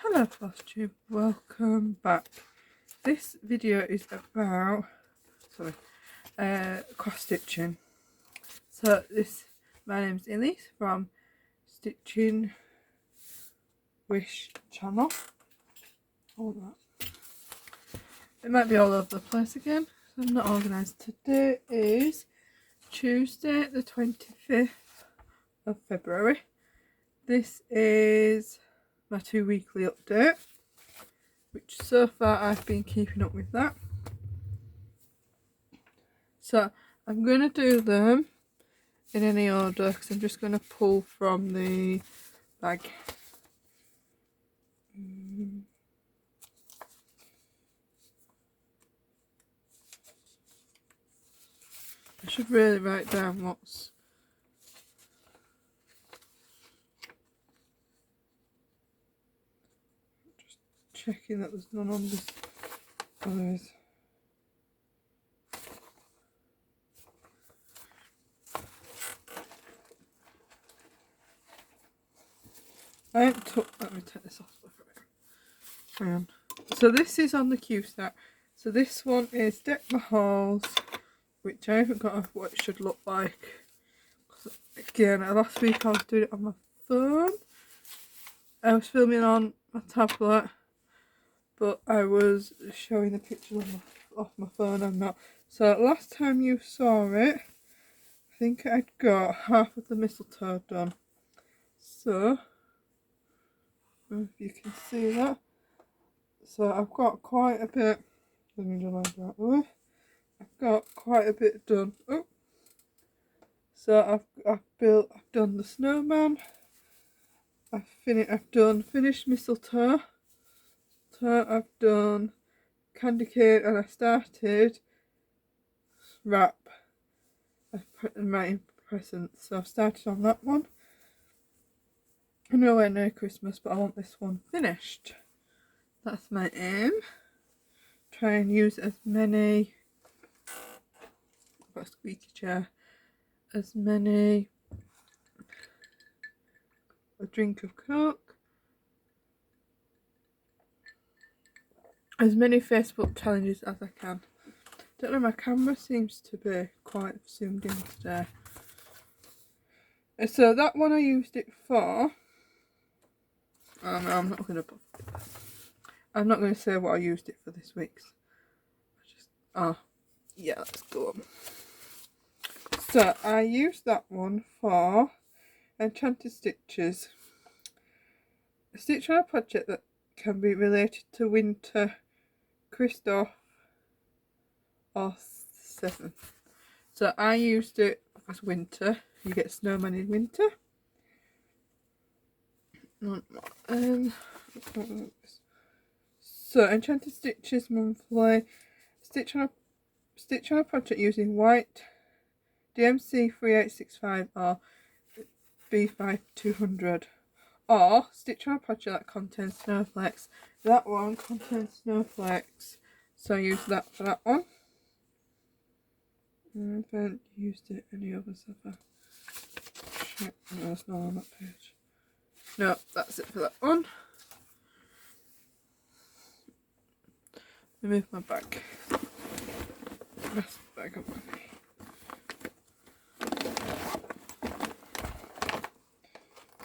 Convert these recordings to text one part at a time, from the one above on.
Hello Flosstube, welcome back. This video is about cross stitching. My name's Elise from Stitching Wish channel. Hold that. It might be all over the place again, so I'm not organised. Today is Tuesday the 25th of February. This is my 2 weekly update, which so far I've been keeping up with that. So I'm going to do them in any order because I'm just going to pull from the bag. I should really write down what's just checking that there's none on this. Oh, there is. Let me take this off. Hang on. So this is on the Q set. So this one is Deck My Halls, which I haven't got what it should look like. Again, last week I was doing it on my phone. I was filming on my tablet, but I was showing the picture off my phone and not. So last time you saw it, I think I'd got half of the mistletoe done. So if you can see that. So I've got quite a bit. Let me just like that way. I've got quite a bit done. Oh, so I've done the snowman. I've done finished mistletoe. I've done candy cane, and I started wrap. I've put in my presents, so I've started on that one. I'm nowhere near Christmas, but I want this one finished. That's my aim. Try and use as many. I've got a squeaky chair. As many. A drink of Coke. As many Facebook challenges as I can. Don't know, my camera seems to be quite zoomed in today. So that one I used it for. Oh no, I'm not going to say what I used it for this week's. Yeah, let's go on. So I used that one for Enchanted Stitches. A stitch on a project that can be related to winter, Christoph or 7. So I used it as winter. You get snowman in winter. So Enchanted Stitches monthly. Stitch on a project using white DMC 3865 or B5200, or stitch on a project that contains snowflakes. That one contains snowflakes, so I use that for that one. I haven't used it any others, have I? No, it's not on that page. No, that's it for that one. Let me move my bag. Rest bag up.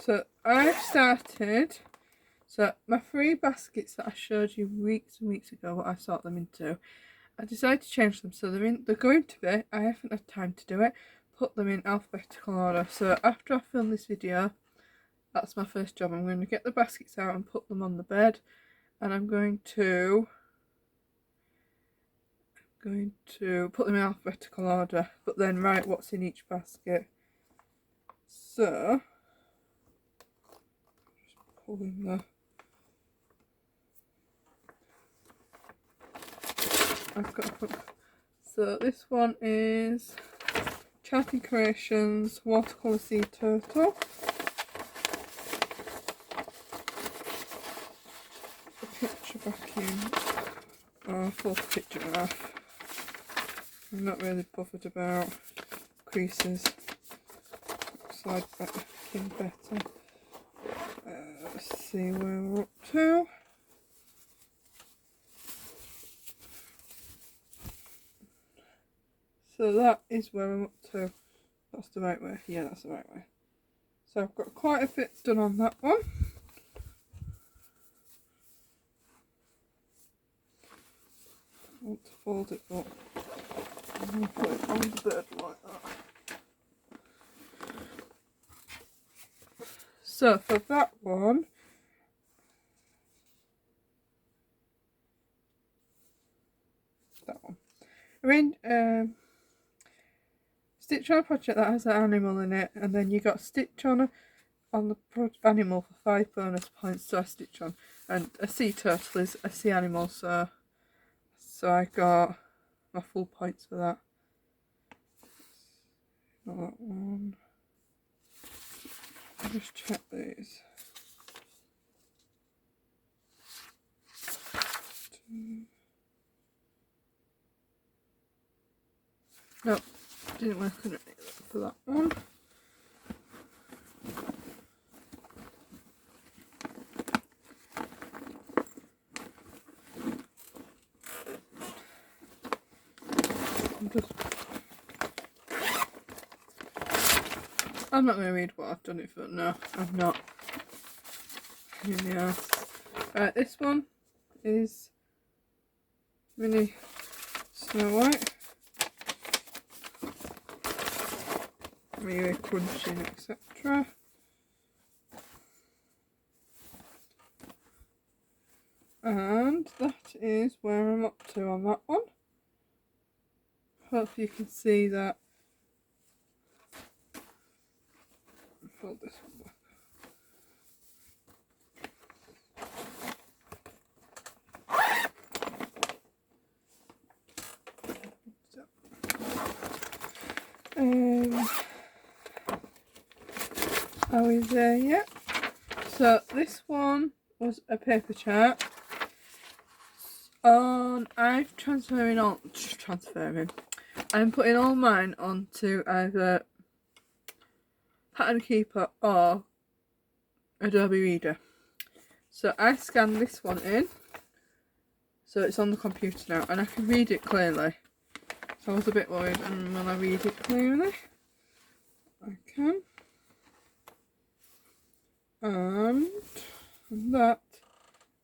So I've started. So my 3 baskets that I showed you weeks and weeks ago, what I sort them into, I decided to change them. So they're going to be. I haven't had time to do it. Put them in alphabetical order. So after I film this video, that's my first job. I'm going to get the baskets out and put them on the bed, and I'm going to put them in alphabetical order, but then write what's in each basket. So just pulling the. So this one is Charting Creations Watercolour Sea Turtle. The picture back in. Full picture and a half. I'm not really bothered about creases. Slide back in better. Let's see where we're up to. So that is where I'm up to. That's the right way. Yeah, that's the right way. So I've got quite a bit done on that one. I want to fold it up. I'm going to put it on the bed like that. So for that one, I mean, stitch on a project that has an animal in it, and then you got stitch on the animal for 5 bonus points. So I stitch on, and a sea turtle is a sea animal, so I got my full points for that. Not that one. I'll just check these. Nope, didn't work on it for that one. I'm not going to read what I've done it for. No, I'm not. Yes. This one is mini Snow White. Really crunching, etc. And that is where I'm up to on that one. Hope you can see that. Fold this one back. Are we there yet? So this one was a paper chart. I'm putting all mine onto either Pattern Keeper or Adobe Reader. So I scanned this one in, so it's on the computer now, and I can read it clearly. So I was a bit worried, and when I read it clearly, I can. And that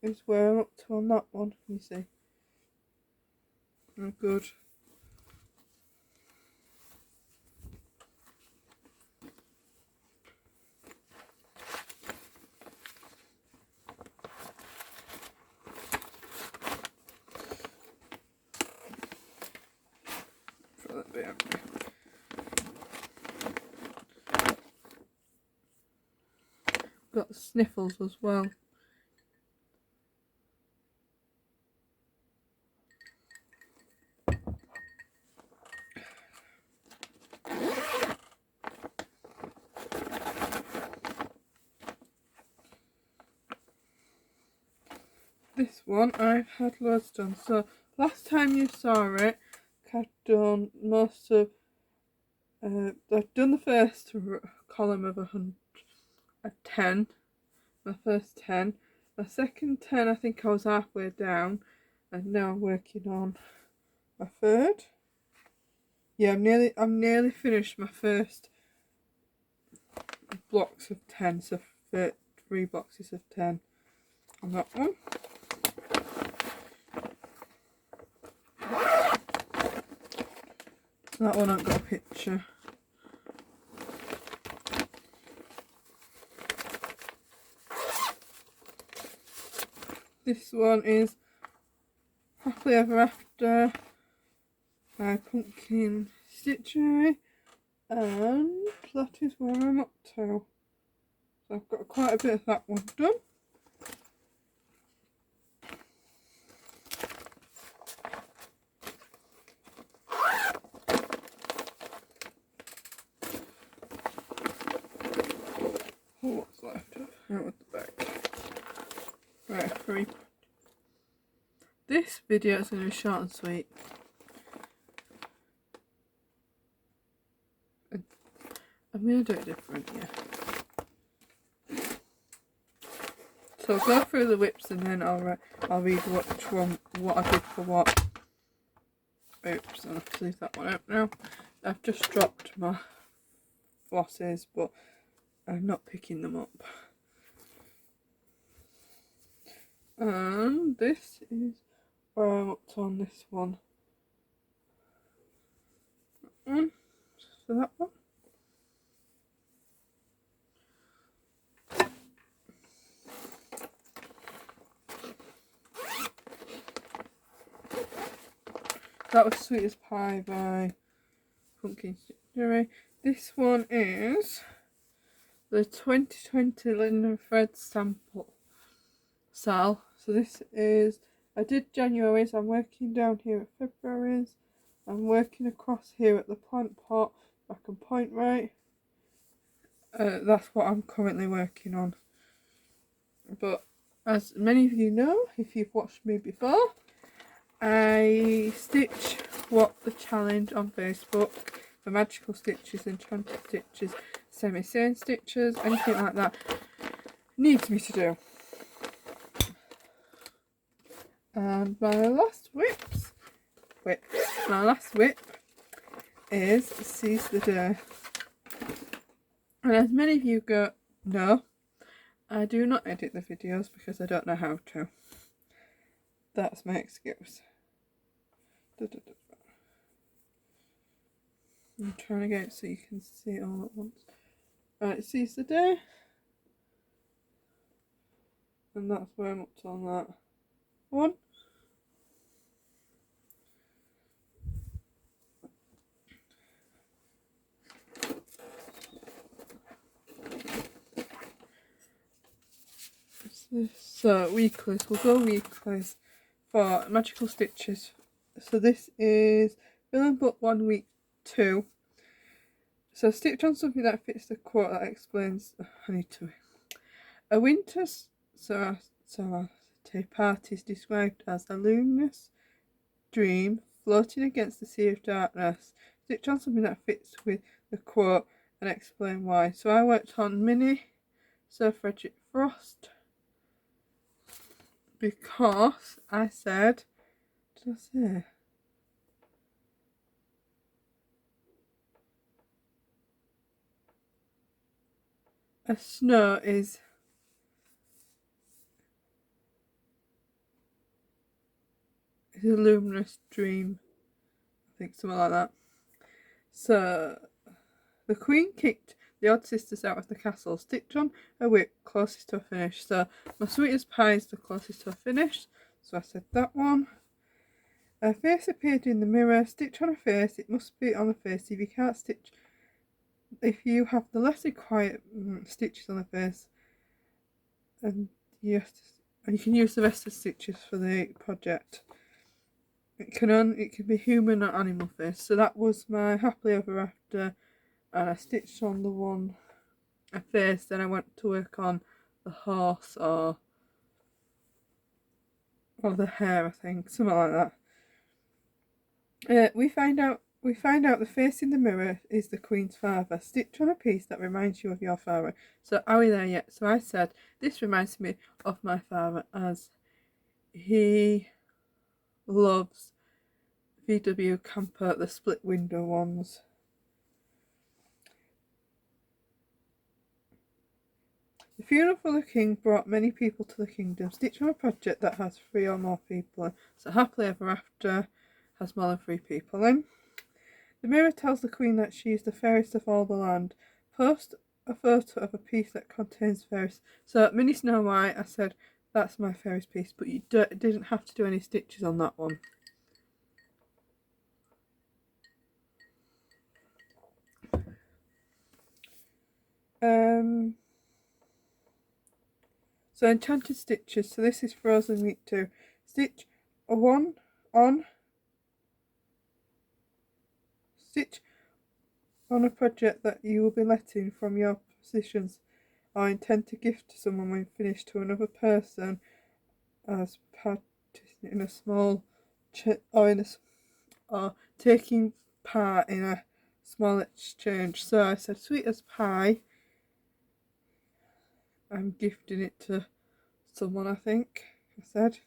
is where I'm up to on that one. Can you see? Oh, good. Throw that bit out. Got the sniffles as well. This one I've had loads done. So last time you saw it, I've done most of. I've done the first column of 10. My first 10. My second 10, I think I was halfway down, and now I'm working on my third. Yeah, I'm nearly finished my first blocks of 10, so 3 boxes of 10 on that one. That one I've got a picture. This one is Happily Ever After by Pumpkin Stitchery, and that is where I'm up to. So I've got quite a bit of that one done. What's left of out at the back. Right, 3. This video is going to be short and sweet. I'm going to do it different, yeah. So I'll go through the whips and then I'll read what I did for what. Oops, I'll have to leave that one out now. I've just dropped my flosses, but I'm not picking them up. And this is where I'm up to on this one. So that one. That was Sweet as Pie by Pumpkin Stitchery. This one is the 2020 Linen Thread sample sal. So this is, I did January's, I'm working down here at February's, I'm working across here at the plant pot, I can point right. That's what I'm currently working on. But as many of you know, if you've watched me before, I stitch what the challenge on Facebook for magical stitches, enchanted stitches, semi-sewn stitches, anything like that needs me to do. And my last whip is Seize the Day. And as many of you know, I do not edit the videos because I don't know how to. That's my excuse. I'm trying to get it so you can see it all at once. Right, Seize the Day. And that's where I'm up to on that one. So weeklies, we'll go weeklies for magical stitches. So this is Bill and Book 1 week 2. So stitch on something that fits the quote that explains. I need to. A winter party is described as a luminous dream floating against the sea of darkness. Stitch on something that fits with the quote and explain why. So I worked on Mini Sir Frederick Frost because I said, did I say? A snow is a luminous dream. I think something like that. So the Queen kicked the odd sisters out of the castle. Stitch on a whip closest to a finish. So my Sweet as Pie is the closest to a finish. So I said that one. A face appeared in the mirror. Stitch on a face. It must be on the face. If you can't stitch, if you have the less quiet stitches on the face, and you can use the rest of the stitches for the project. It can be human or animal face. So that was my happily ever after, and I stitched on the one a face. Then I went to work on the horse or the hare, I think, something like that. We find out the face in the mirror is the Queen's father. Stitch on a piece that reminds you of your father. So are we there yet? So I said this reminds me of my father as he loves VW camper, the split window ones. The funeral for the king brought many people to the kingdom. Stitch on a project that has 3 or more people in. So happily ever after has more than 3 people in. The mirror tells the queen that she is the fairest of all the land. Post a photo of a piece that contains fairest. So Mini Snow White, I said that's my fairest piece, but you didn't have to do any stitches on that one. So enchanted stitches. So this is Frozen week 2. Stitch a one on. Stitch on a project that you will be letting from your positions or intend to gift to someone when finished to another person as participating in a small or taking part in a small exchange. So I said Sweet as Pie. I'm gifting it to someone, I think I said.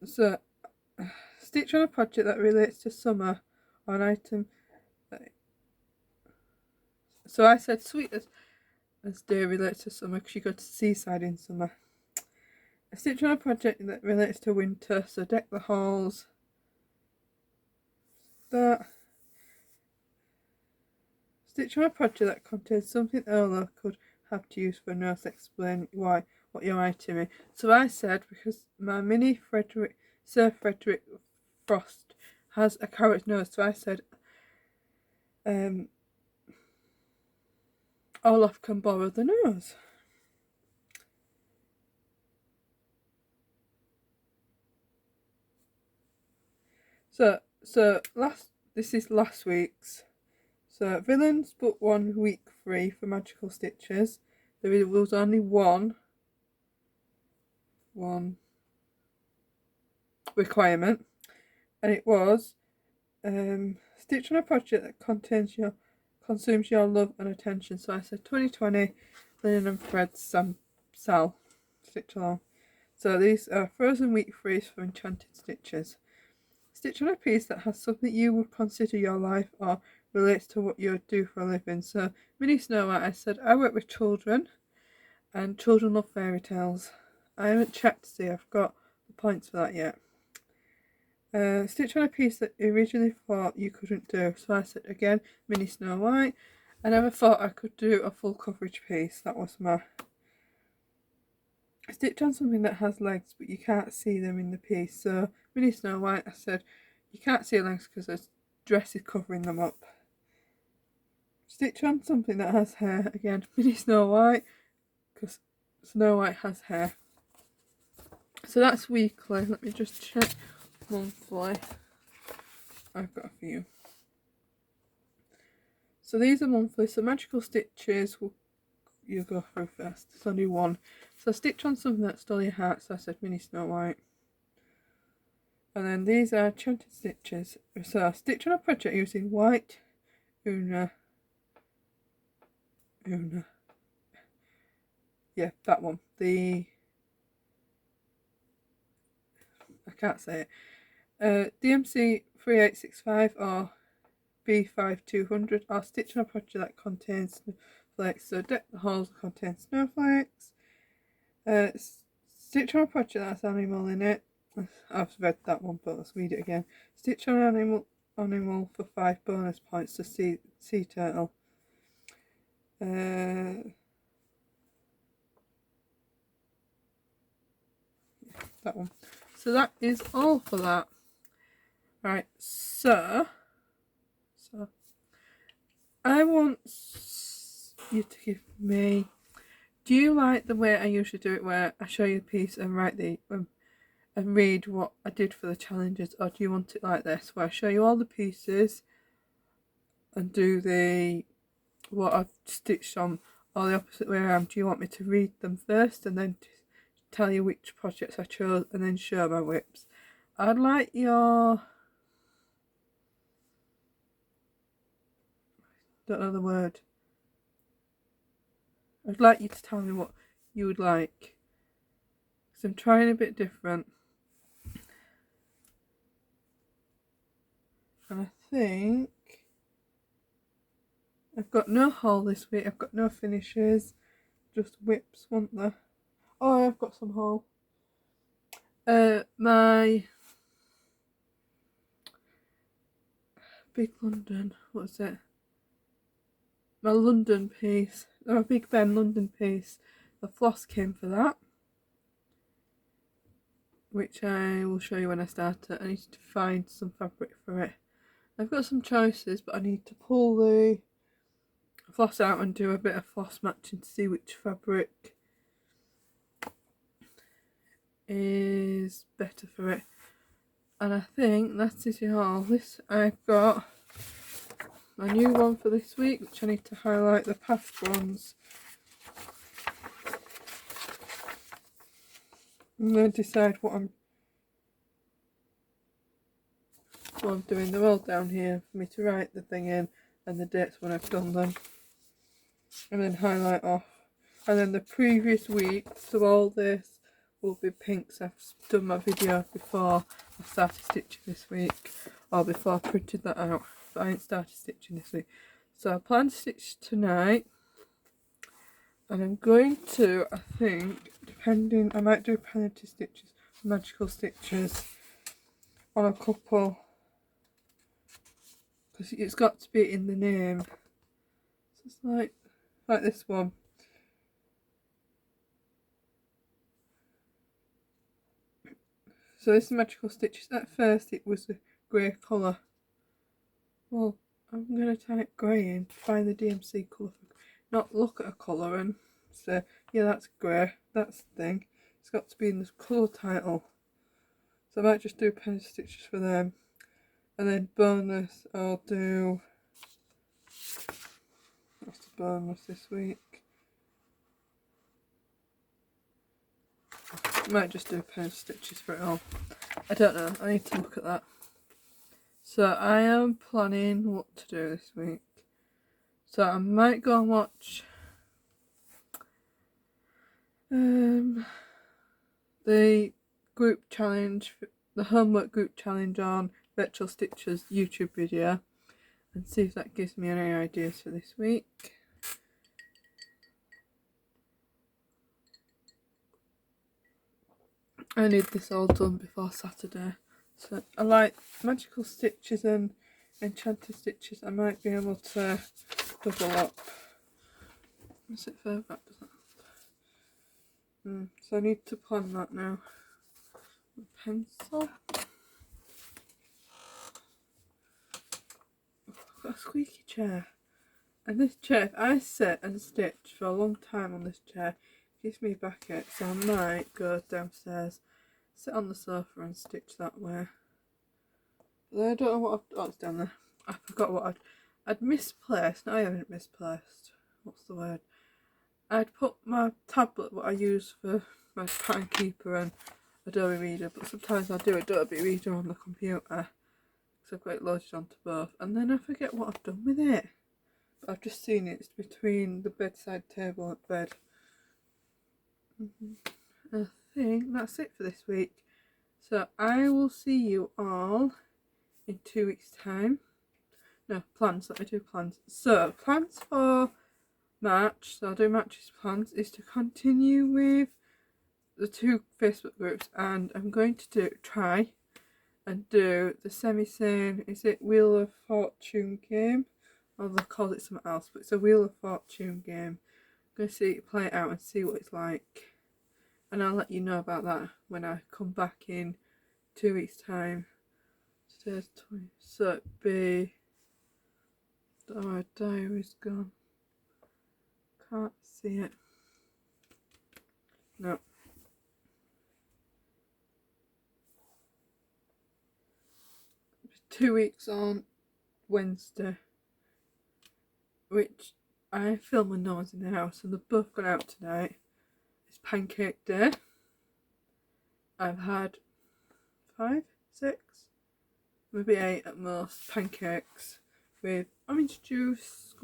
So stitch on a project that relates to summer on item. So I said sweet as day relates to summer because you go to seaside in summer. A stitch on a project that relates to winter, so deck the halls. That. Stitch on a project that contains something Ola could have to use for a nose. Explain what your item is. So I said, because my mini Sir Frederick Frost has a carrot nose, so I said Olaf can borrow the nose. So this is last week's. So villains but 1 week free for magical stitches. There was only one requirement, and it was stitch on a project that consumes your love and attention. So I said 2020 linen and thread Sal stitch along. So these are frozen wheat freeze for enchanted stitches. Stitch on a piece that has something you would consider your life or relates to what you do for a living. So Mini Snow White, I said I work with children and children love fairy tales. I haven't checked to see I've got the points for that yet. Stitch on a piece that you originally thought you couldn't do. So I said again, Mini Snow White. I never thought I could do a full coverage piece. That was my stitch on something that has legs but you can't see them in the piece. So Mini Snow White, I said you can't see legs because there's dresses covering them up. Stitch on something that has hair. Again, Mini Snow White, because Snow White has hair. So that's weekly. Let me just check monthly. I've got a few. So these are monthly. So magical stitches you go through first. There's only one. So stitch on something that stole your heart. So I said Mini Snow White. And then these are enchanted stitches. So stitch on a project using white Una. Yeah, that one. I can't say it. DMC 3865 or B5200, or stitch on a project that contains snowflakes. So deck the halls that contain snowflakes. Stitch on a project that has animal in it. I've read that one, but let's read it again. Stitch on an animal for 5 bonus points to sea turtle. That one. So that is all for that. Right, so I want you to give me, do you like the way I usually do it where I show you the piece and write and read what I did for the challenges, or do you want it like this where I show you all the pieces and do what I've stitched on, or the opposite way around? Do you want me to read them first and then tell you which projects I chose and then show my whips? I'd like your, don't know the word. I'd like you to tell me what you would like, because I'm trying a bit different. And I think I've got no haul this week. I've got no finishes, just whips, won't there? Oh, I've got some haul. My Big London, what's it? My London piece, my Big Ben London piece. The floss came for that, which I will show you when I start it. I need to find some fabric for it. I've got some choices, but I need to pull the floss out and do a bit of floss matching to see which fabric is better for it. And I think that is all. This, I've got my new one for this week, which I need to highlight the past ones. I'm going to decide what I'm doing. They're all down here for me to write the thing in and the dates when I've done them, and then highlight off. And then the previous week, so all this will be pink, so I've done my video before I started stitching this week, or before I printed that out, but I ain't started stitching this week. So I plan to stitch tonight, and I'm going to, I think, depending, I might do penalty stitches, magical stitches on a couple, because it's got to be in the name. So it's like this one. So this is magical stitches. At first it was a grey colour. Well, I'm going to type grey in, find the DMC colour, not look at a colour and say, yeah, that's grey, that's the thing. It's got to be in the colour title. So I might just do pen stitches for them. And then bonus, I'll do, what's the bonus this week? I might just do pen stitches for it all. I don't know, I need to look at that. So I am planning what to do this week. So I might go and watch the group challenge, the homework group challenge on Virtual Stitcher's YouTube video, and see if that gives me any ideas for this week. I need this all done before Saturday. So I like magical stitches and enchanted stitches. I might be able to double up. Is it further back? So I need to plan that now. Pencil. I've got a squeaky chair. And this chair, if I sit and stitch for a long time on this chair, it gives me a backache. So I might go downstairs, sit on the sofa and stitch that way. But I don't know what I've got down there. I forgot what I'd misplaced. No, I haven't misplaced. What's the word? I'd put my tablet, what I use for my pattern keeper and Adobe Reader, but sometimes I do Adobe Reader on the computer, so I've got it loaded onto both, and then I forget what I've done with it. But I've just seen it's between the bedside table and bed. I think that's it for this week. So I will see you all in 2 weeks' time. No, plans, let me do plans. So, plans for March, so I'll do March's plans, is to continue with the 2 Facebook groups, and I'm going to try and do the semi-same, is it Wheel of Fortune game? Or they'll call it something else, but it's a Wheel of Fortune game. I'm going to play it out and see what it's like. And I'll let you know about that when I come back in 2 weeks' time. Today's 20, so it'd be, oh, my diary's gone. Can't see it. No. It's 2 weeks on Wednesday, which I film when no one's in the house, and they've both gone out tonight. It's pancake day. I've had 5, 6, maybe 8 at most pancakes with orange juice,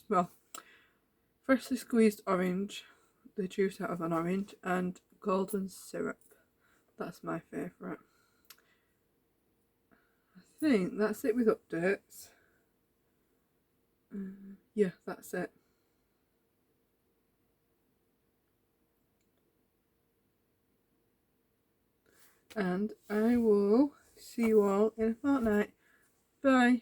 well, freshly squeezed orange, the juice out of an orange, and golden syrup. That's my favourite. I think that's it with updates. Yeah, that's it. And I will see you all in a fortnight. Bye.